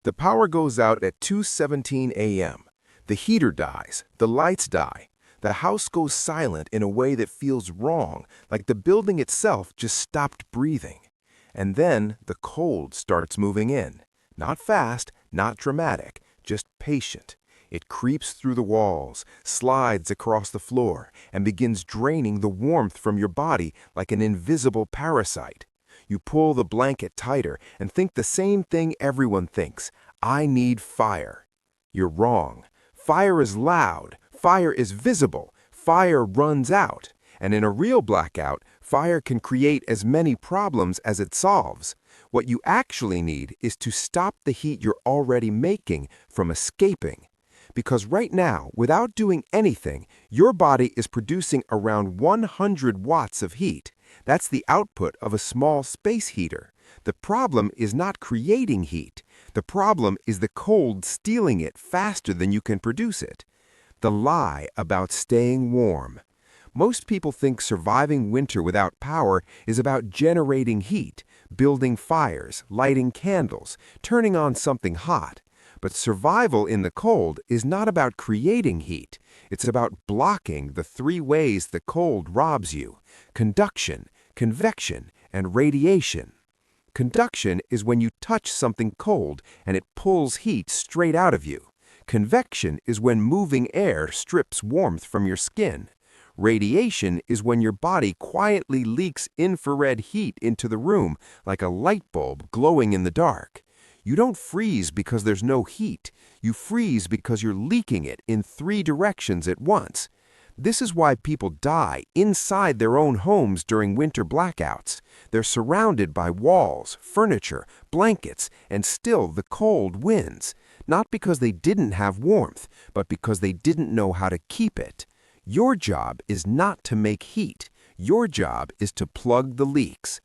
The power goes out at 2:17 a.m. The heater dies, the lights die. The house goes silent in a way that feels wrong, like the building itself just stopped breathing. And then the cold starts moving in. Not fast, not dramatic, just patient. It creeps through the walls, slides across the floor, and begins draining the warmth from your body like an invisible parasite. You pull the blanket tighter and think the same thing everyone thinks: I need fire. You're wrong. Fire is loud. Fire is visible. Fire runs out. And in a real blackout, fire can create as many problems as it solves. What you actually need is to stop the heat you're already making from escaping. Because right now, without doing anything, your body is producing around 100 watts of heat. That's the output of a small space heater. The problem is not creating heat. The problem is the cold stealing it faster than you can produce it. The lie about staying warm. Most people think surviving winter without power is about generating heat, building fires, lighting candles, turning on something hot. But survival in the cold is not about creating heat. It's about blocking the three ways the cold robs you: conduction, convection, and radiation. Conduction is when you touch something cold and it pulls heat straight out of you. Convection is when moving air strips warmth from your skin. Radiation is when your body quietly leaks infrared heat into the room like a light bulb glowing in the dark. You don't freeze because there's no heat. You freeze because you're leaking it in three directions at once. This is why people die inside their own homes during winter blackouts. They're surrounded by walls, furniture, blankets, and still the cold wins. Not because they didn't have warmth, but because they didn't know how to keep it. Your job is not to make heat. Your job is to plug the leaks.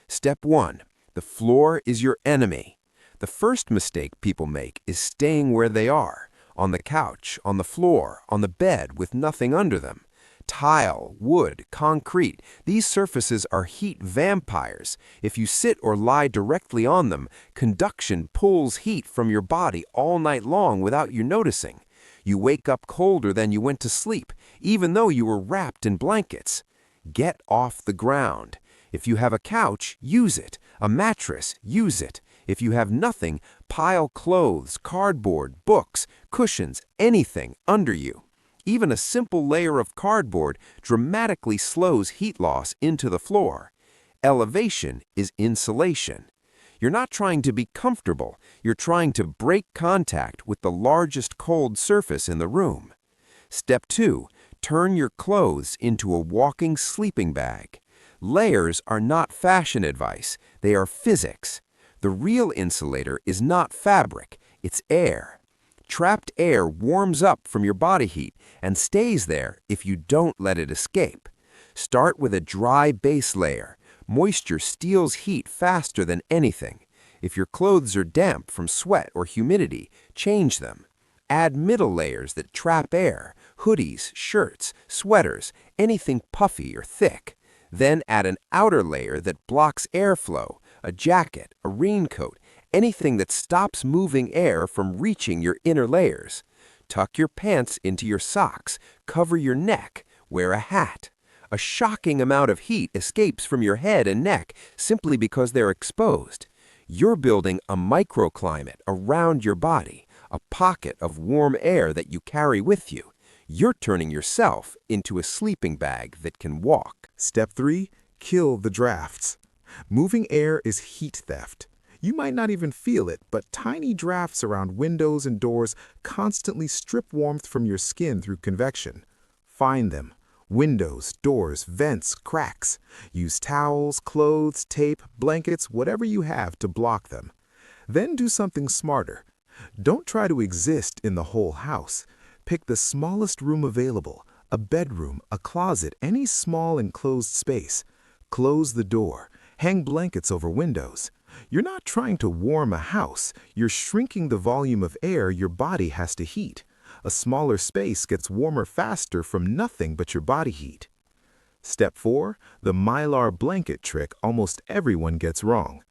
Step 1. The floor is your enemy. The first mistake people make is staying where they are, on the couch, on the floor, on the bed with nothing under them. Tile, wood, concrete, these surfaces are heat vampires. If you sit or lie directly on them, conduction pulls heat from your body all night long without you noticing. You wake up colder than you went to sleep, even though you were wrapped in blankets. Get off the ground. If you have a couch, use it. A mattress, use it. If you have nothing, pile clothes, cardboard, books, cushions, anything under you. Even a simple layer of cardboard dramatically slows heat loss into the floor. Elevation is insulation. You're not trying to be comfortable. You're trying to break contact with the largest cold surface in the room. Step 2. Turn your clothes into a walking sleeping bag. Layers are not fashion advice. They are physics. The real insulator is not fabric, it's air. Trapped air warms up from your body heat and stays there if you don't let it escape. Start with a dry base layer. Moisture steals heat faster than anything. If your clothes are damp from sweat or humidity, change them. Add middle layers that trap air: hoodies, shirts, sweaters, anything puffy or thick. Then add an outer layer that blocks airflow: a jacket, a raincoat, anything that stops moving air from reaching your inner layers. Tuck your pants into your socks, cover your neck, wear a hat. A shocking amount of heat escapes from your head and neck simply because they're exposed. You're building a microclimate around your body, a pocket of warm air that you carry with you. You're turning yourself into a sleeping bag that can walk. Step 3. Kill the drafts. Moving air is heat theft. You might not even feel it, but tiny drafts around windows and doors constantly strip warmth from your skin through convection. Find them. Windows, doors, vents, cracks. Use towels, clothes, tape, blankets, whatever you have to block them. Then do something smarter. Don't try to exist in the whole house. Pick the smallest room available, a bedroom, a closet, any small enclosed space. Close the door. Hang blankets over windows. You're not trying to warm a house. You're shrinking the volume of air your body has to heat. A smaller space gets warmer faster from nothing but your body heat. Step 4. The mylar blanket trick almost everyone gets wrong.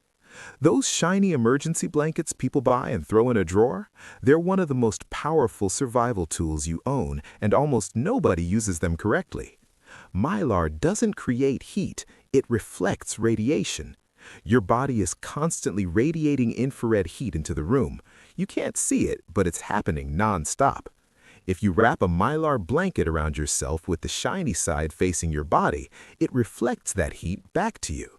Those shiny emergency blankets people buy and throw in a drawer, they're one of the most powerful survival tools you own, and almost nobody uses them correctly. Mylar doesn't create heat, it reflects radiation. Your body is constantly radiating infrared heat into the room. You can't see it, but it's happening non-stop. If you wrap a mylar blanket around yourself with the shiny side facing your body, it reflects that heat back to you.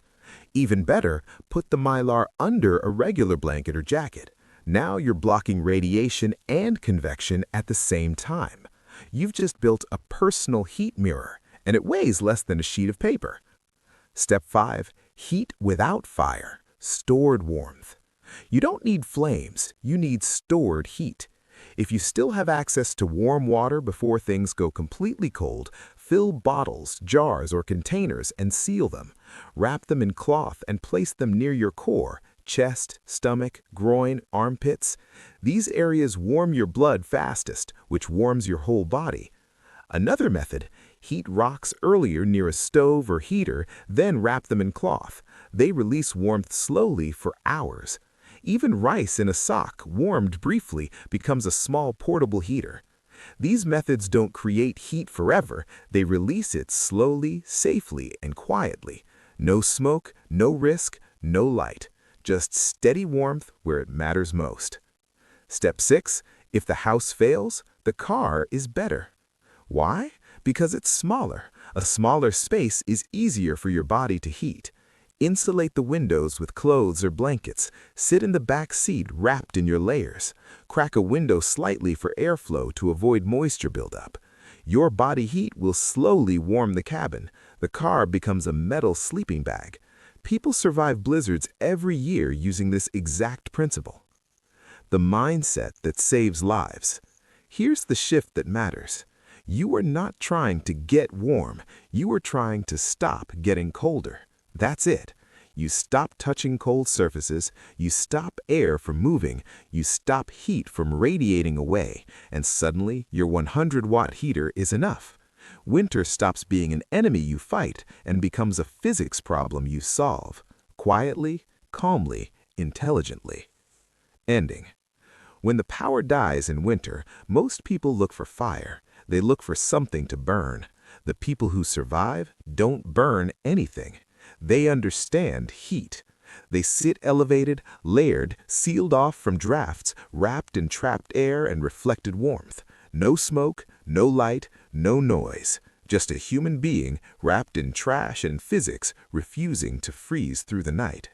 Even better, put the mylar under a regular blanket or jacket. Now you're blocking radiation and convection at the same time. You've just built a personal heat mirror, and it weighs less than a sheet of paper. Step 5. Heat without fire. Stored warmth. You don't need flames, you need stored heat. If you still have access to warm water before things go completely cold, fill bottles, jars, or containers and seal them. Wrap them in cloth and place them near your core, chest, stomach, groin, armpits. These areas warm your blood fastest, which warms your whole body. Another method, heat rocks earlier near a stove or heater, then wrap them in cloth. They release warmth slowly for hours. Even rice in a sock, warmed briefly, becomes a small portable heater. These methods don't create heat forever, they release it slowly, safely, and quietly. No smoke, no risk, no light. Just steady warmth where it matters most. Step 6. If the house fails, the car is better. Why? Because it's smaller. A smaller space is easier for your body to heat. Insulate the windows with clothes or blankets. Sit in the back seat wrapped in your layers. Crack a window slightly for airflow to avoid moisture buildup. Your body heat will slowly warm the cabin. The car becomes a metal sleeping bag. People survive blizzards every year using this exact principle. The mindset that saves lives. Here's the shift that matters. You are not trying to get warm. You are trying to stop getting colder. That's it. You stop touching cold surfaces, you stop air from moving, you stop heat from radiating away, and suddenly your 100-watt heater is enough. Winter stops being an enemy you fight and becomes a physics problem you solve. Quietly, calmly, intelligently. Ending. When the power dies in winter, most people look for fire. They look for something to burn. The people who survive don't burn anything. They understand heat. They sit elevated, layered, sealed off from drafts, wrapped in trapped air and reflected warmth. No smoke, no light, no noise. Just a human being wrapped in trash and physics, refusing to freeze through the night.